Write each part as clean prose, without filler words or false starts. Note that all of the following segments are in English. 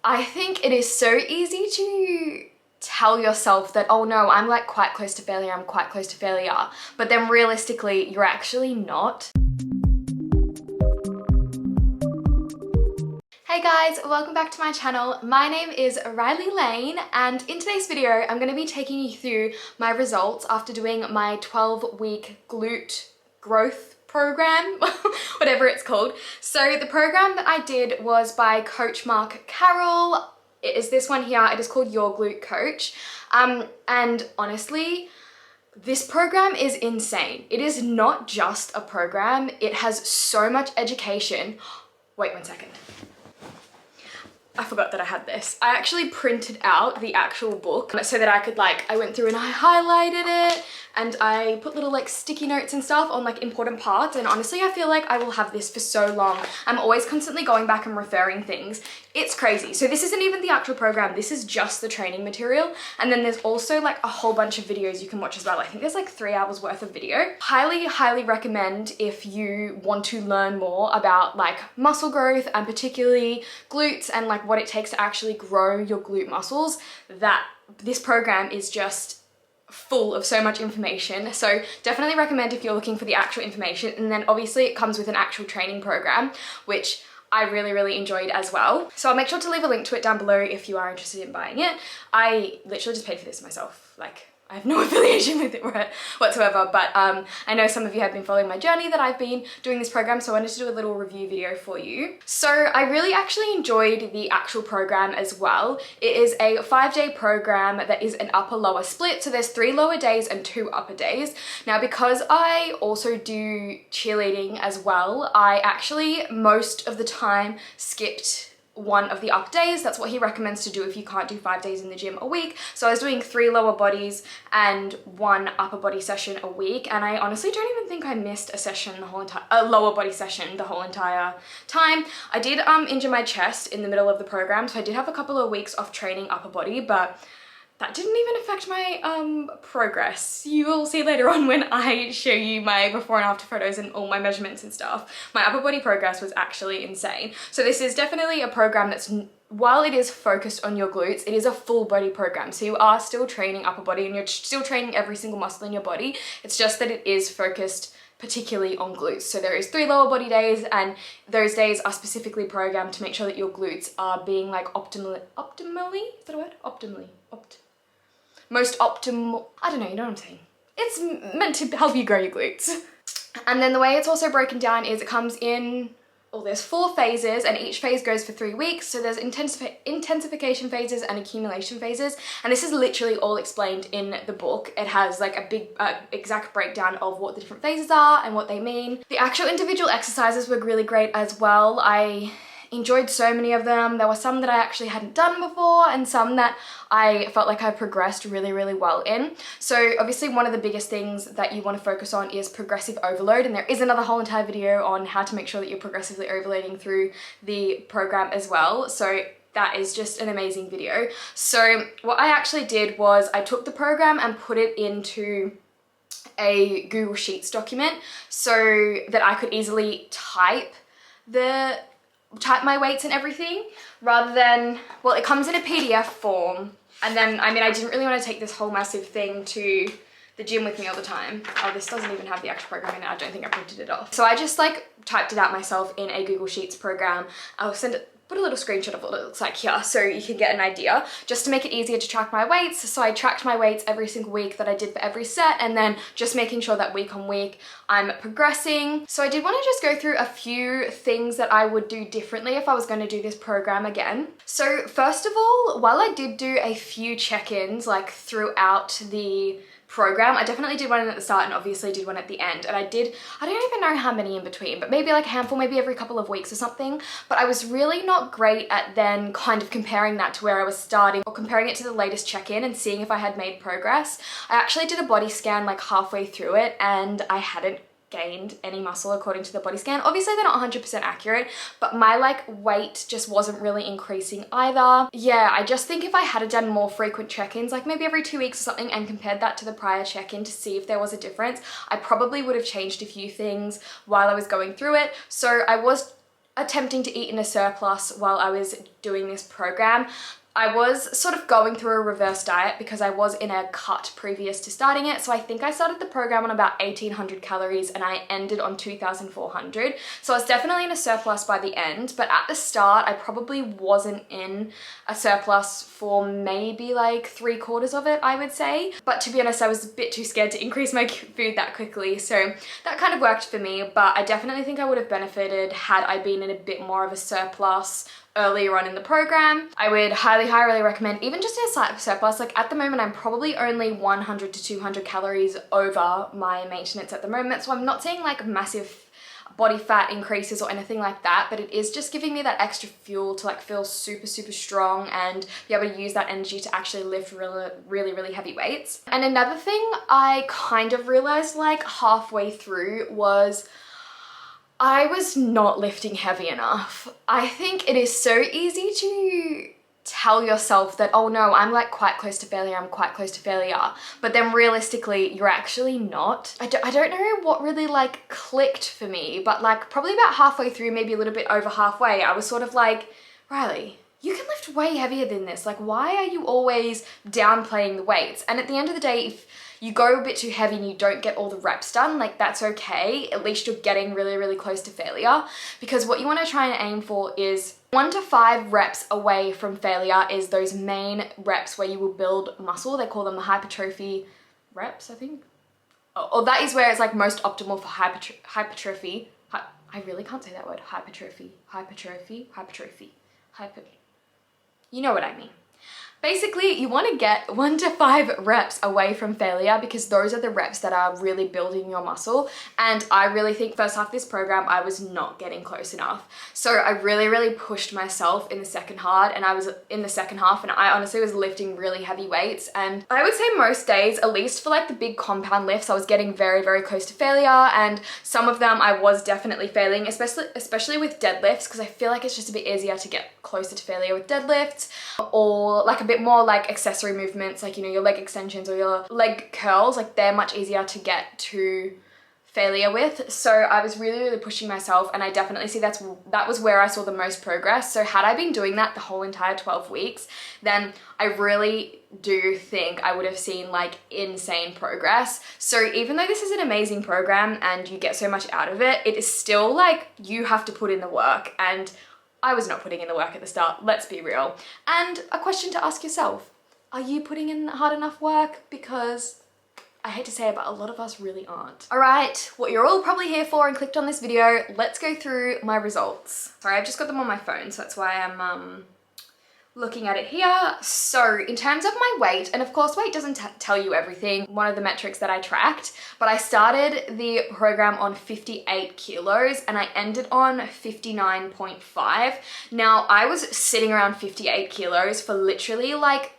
I think it is so easy to tell yourself that, oh no, I'm like quite close to failure, I'm quite close to failure, but then realistically, you're actually not. Hey guys, welcome back to my channel. My name is Rylie Lane, and in today's video, I'm going to be taking you through my results after doing my 12-week glute growth program, whatever it's called. So the program that I did was by Coach Mark Carroll. It is this one here. It is called Your Glute Coach. And honestly, this program is insane. It is not just a program. It has so much education. Wait 1 second. I forgot that I had this. I actually printed out the actual book so that I could I went through and I highlighted it and I put little sticky notes and stuff on important parts, and honestly I feel like I will have this for so long. I'm always constantly going back and referring things. It's crazy. So this isn't even the actual program, this is just the training material, and then there's also a whole bunch of videos you can watch as well. I think there's 3 hours worth of video. Highly recommend if you want to learn more about muscle growth and particularly glutes and what it takes to actually grow your glute muscles, that this program is just full of so much information. So definitely recommend if you're looking for the actual information. And then obviously it comes with an actual training program, which I really enjoyed as well. So I'll make sure to leave a link to it down below if you are interested in buying it. I literally just paid for this myself. I have no affiliation with it whatsoever, but I know some of you have been following my journey that I've been doing this program, so I wanted to do a little review video for you. So I really actually enjoyed the actual program as well. It is a 5-day program that is an upper-lower split, so there's 3 lower days and 2 upper days. Now, because I also do cheerleading as well, I actually most of the time skipped one of the up days. That's what he recommends to do if you can't do 5 days in the gym a week. So I was doing 3 lower bodies and 1 upper body session a week, and I honestly don't even think I missed a session a lower body session the whole entire time. I did injure my chest in the middle of the program, so I did have a couple of weeks off training upper body, but that didn't even affect my progress. You will see later on when I show you my before and after photos and all my measurements and stuff. My upper body progress was actually insane. So this is definitely a program that's, while it is focused on your glutes, it is a full body program. So you are still training upper body and you're still training every single muscle in your body. It's just that it is focused particularly on glutes. So there is 3 lower body days, and those days are specifically programmed to make sure that your glutes are being optimally, is that a word? Most optimal, I don't know, you know what I'm saying. It's meant to help you grow your glutes. And then the way it's also broken down is it comes in, well, there's 4 phases, and each phase goes for 3 weeks. So there's intensification phases and accumulation phases. And this is literally all explained in the book. It has a big exact breakdown of what the different phases are and what they mean. The actual individual exercises were really great as well. I enjoyed so many of them. There were some that I actually hadn't done before and some that I felt like I progressed really well in. So obviously one of the biggest things that you want to focus on is progressive overload, and there is another whole entire video on how to make sure that you're progressively overloading through the program as well. So that is just an amazing video. So what I actually did was I took the program and put it into a Google Sheets document so that I could easily type my weights and everything, rather than, well, it comes in a PDF form, and then I didn't really want to take this whole massive thing to the gym with me all the time. Oh, this doesn't even have the actual program in it. I don't think I printed it off. So I just typed it out myself in a Google Sheets program. I'll put a little screenshot of what it looks like here so you can get an idea, just to make it easier to track my weights. So I tracked my weights every single week that I did for every set, and then just making sure that week on week I'm progressing. So I did want to just go through a few things that I would do differently if I was going to do this program again. So first of all, while I did do a few check-ins throughout the program, I definitely did one at the start and obviously did one at the end, and I don't even know how many in between, but maybe a handful, maybe every couple of weeks or something. But I was really not great at then kind of comparing that to where I was starting, or comparing it to the latest check-in and seeing if I had made progress. I actually did a body scan halfway through it, and I hadn't gained any muscle according to the body scan. Obviously they're not 100% accurate, but my weight just wasn't really increasing either. Yeah, I just think if I had done more frequent check-ins, maybe every 2 weeks or something, and compared that to the prior check-in to see if there was a difference, I probably would have changed a few things while I was going through it. So I was attempting to eat in a surplus while I was doing this program. I was sort of going through a reverse diet because I was in a cut previous to starting it. So I think I started the program on about 1,800 calories and I ended on 2,400. So I was definitely in a surplus by the end, but at the start, I probably wasn't in a surplus for maybe like 3/4 of it, I would say. But to be honest, I was a bit too scared to increase my food that quickly. So that kind of worked for me, but I definitely think I would have benefited had I been in a bit more of a surplus earlier on in the program. I would highly recommend even just in a slight surplus. Like at the moment, I'm probably only 100 to 200 calories over my maintenance at the moment. So I'm not seeing like massive body fat increases or anything like that, but it is just giving me that extra fuel to like feel super strong and be able to use that energy to actually lift really heavy weights. And another thing I kind of realized like halfway through was I was not lifting heavy enough. I think it is so easy to tell yourself that, oh no, I'm like quite close to failure, I'm quite close to failure. But then realistically, you're actually not. I don't know what really like clicked for me, but like probably about halfway through, maybe a little bit over halfway, I was sort of like, Rylie, you can lift way heavier than this. Like, why are you always downplaying the weights? And at the end of the day, if you go a bit too heavy and you don't get all the reps done, like that's okay. At least you're getting really close to failure, because what you want to try and aim for is 1 to 5 reps away from failure is those main reps where you will build muscle. They call them the hypertrophy reps, I think. Or that is where it's like most optimal for hypertrophy. I really can't say that word. Hypertrophy. You know what I mean. Basically, you want to get 1 to 5 reps away from failure because those are the reps that are really building your muscle. And I really think first half of this program, I was not getting close enough. So I really pushed myself in the second half, and I honestly was lifting really heavy weights. And I would say most days, at least for like the big compound lifts, I was getting very close to failure. And some of them I was definitely failing, especially with deadlifts, because I feel like it's just a bit easier to get closer to failure with deadlifts, or like a bit more like accessory movements, like, you know, your leg extensions or your leg curls, like they're much easier to get to failure with. So I was really pushing myself, and I definitely see that was where I saw the most progress. So had I been doing that the whole entire 12 weeks, then I really do think I would have seen like insane progress. So even though this is an amazing program and you get so much out of it, it is still like you have to put in the work, and I was not putting in the work at the start, let's be real. And a question to ask yourself, are you putting in hard enough work? Because I hate to say it, but a lot of us really aren't. All right, what you're all probably here for and clicked on this video, let's go through my results. Sorry, I've just got them on my phone, so that's why I'm looking at it here. So in terms of my weight, and of course weight doesn't tell you everything, one of the metrics that I tracked, but I started the program on 58 kilos and I ended on 59.5. Now I was sitting around 58 kilos for literally like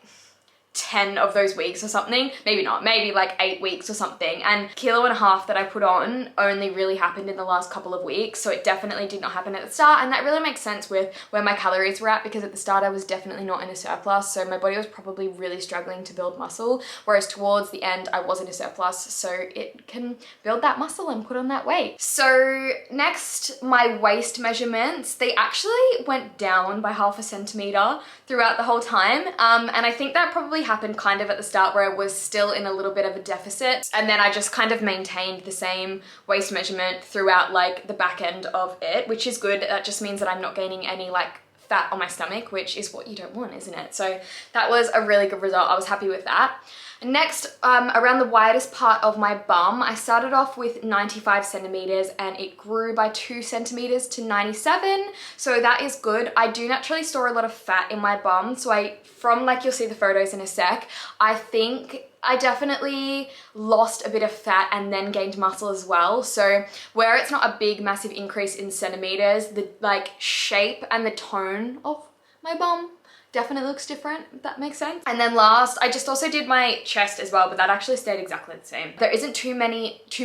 10 of those weeks or something, maybe not, maybe like 8 weeks or something, and 1.5 kilos that I put on only really happened in the last couple of weeks, so it definitely did not happen at the start. And that really makes sense with where my calories were at, because at the start I was definitely not in a surplus, so my body was probably really struggling to build muscle, whereas towards the end I was in a surplus, so it can build that muscle and put on that weight. So next, my waist measurements, they actually went down by 0.5 centimeter throughout the whole time, and I think that probably happened kind of at the start where I was still in a little bit of a deficit, and then I just kind of maintained the same waist measurement throughout like the back end of it, which is good. That just means that I'm not gaining any like fat on my stomach, which is what you don't want, isn't it? So that was a really good result. I was happy with that. Next, around the widest part of my bum, I started off with 95 centimeters and it grew by 2 centimeters to 97. So that is good. I do naturally store a lot of fat in my bum. So from like, you'll see the photos in a sec, I think I definitely lost a bit of fat and then gained muscle as well. So where it's not a big, massive increase in centimeters, the like shape and the tone of my bum definitely looks different, if that makes sense. And then last, I just also did my chest as well, but that actually stayed exactly the same. There isn't too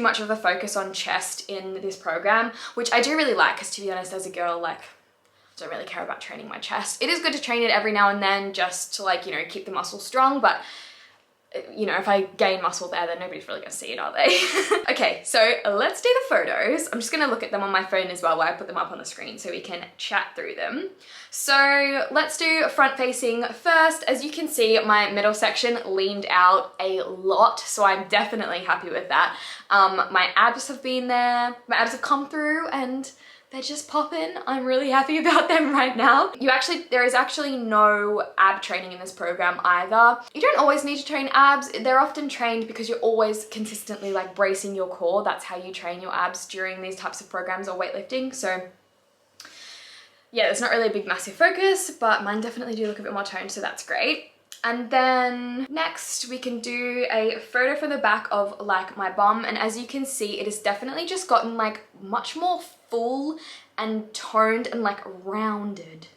much of a focus on chest in this program, which I do really like, because to be honest, as a girl, like, I don't really care about training my chest. It is good to train it every now and then just to like, you know, keep the muscle strong, but you know, if I gain muscle there, then nobody's really gonna see it, are they? Okay, so let's do the photos. I'm just gonna look at them on my phone as well, where I put them up on the screen so we can chat through them. So let's do front facing first. As you can see, my middle section leaned out a lot, so I'm definitely happy with that. My abs have been there, my abs have come through, and they're just popping. I'm really happy about them right now. There is actually no ab training in this program either. You don't always need to train abs. They're often trained because you're always consistently like bracing your core. That's how you train your abs during these types of programs or weightlifting. So yeah, there's not really a big massive focus, but mine definitely do look a bit more toned, so that's great. And then next we can do a photo from the back of like my bum, and as you can see, it has definitely just gotten like much more full and toned and like rounded.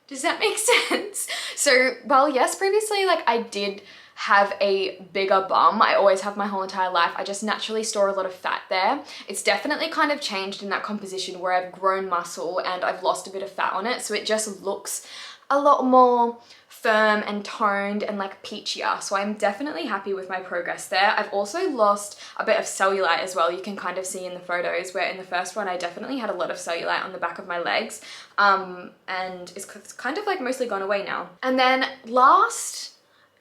Does that make sense? So, well, yes, previously like I did have a bigger bum. I always have my whole entire life. I just naturally store a lot of fat there. It's definitely kind of changed in that composition where I've grown muscle and I've lost a bit of fat on it, so it just looks a lot more firm and toned and like peachier. So I'm definitely happy with my progress there. I've also lost a bit of cellulite as well. You can kind of see in the photos where in the first one I definitely had a lot of cellulite on the back of my legs, and it's kind of like mostly gone away now. And then last,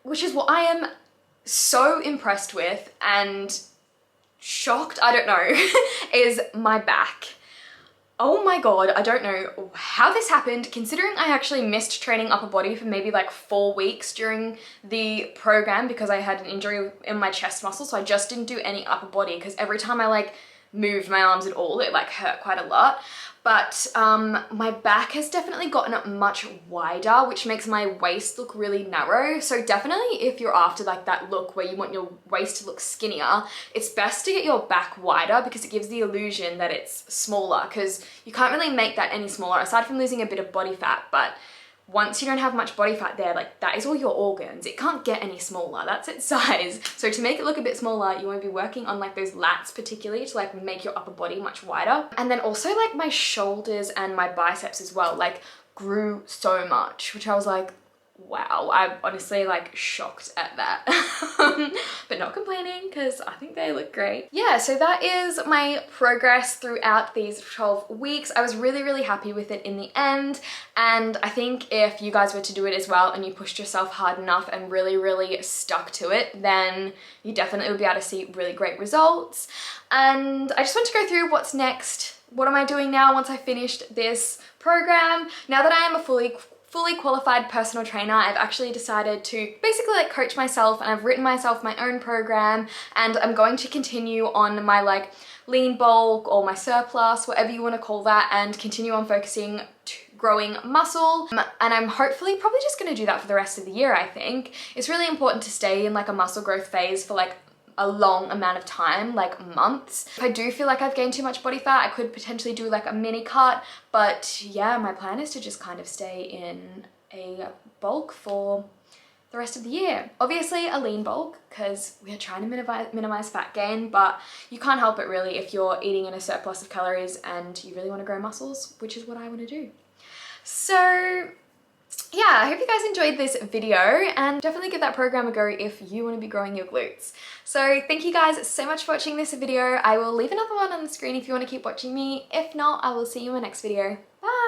which is what I am so impressed with and shocked, I don't know, is my back. Oh my god, I don't know how this happened, considering I actually missed training upper body for maybe like 4 weeks during the program because I had an injury in my chest muscle, so I just didn't do any upper body because every time I like moved my arms at all, it like hurt quite a lot. But my back has definitely gotten much wider, which makes my waist look really narrow. So definitely if you're after like that look where you want your waist to look skinnier, it's best to get your back wider because it gives the illusion that it's smaller, because you can't really make that any smaller aside from losing a bit of body fat. But once you don't have much body fat there, like that is all your organs. It can't get any smaller, that's its size. So to make it look a bit smaller, you want to be working on like those lats particularly to like make your upper body much wider. And then also like my shoulders and my biceps as well, like grew so much, which I was like, wow, I'm honestly like shocked at that. But not complaining because I think they look great. Yeah, so that is my progress throughout these 12 weeks. I was really, really happy with it in the end. And I think if you guys were to do it as well and you pushed yourself hard enough and really, really stuck to it, then you definitely would be able to see really great results. And I just want to go through what's next. What am I doing now once I finished this program? Now that I am a fully qualified personal trainer, I've actually decided to basically like coach myself, and I've written myself my own program, and I'm going to continue on my like lean bulk or my surplus, whatever you want to call that, and continue on focusing growing muscle. And I'm hopefully probably just going to do that for the rest of the year. I think it's really important to stay in like a muscle growth phase for like a long amount of time, like months. If I do feel like I've gained too much body fat, I could potentially do like a mini cut, but yeah, my plan is to just kind of stay in a bulk for the rest of the year. Obviously a lean bulk because we are trying to minimize fat gain, but you can't help it really if you're eating in a surplus of calories and you really want to grow muscles, which is what I want to do. So yeah, I hope you guys enjoyed this video, and definitely give that program a go if you want to be growing your glutes. So thank you guys so much for watching this video. I will leave another one on the screen if you want to keep watching me. If not, I will see you in my next video. Bye!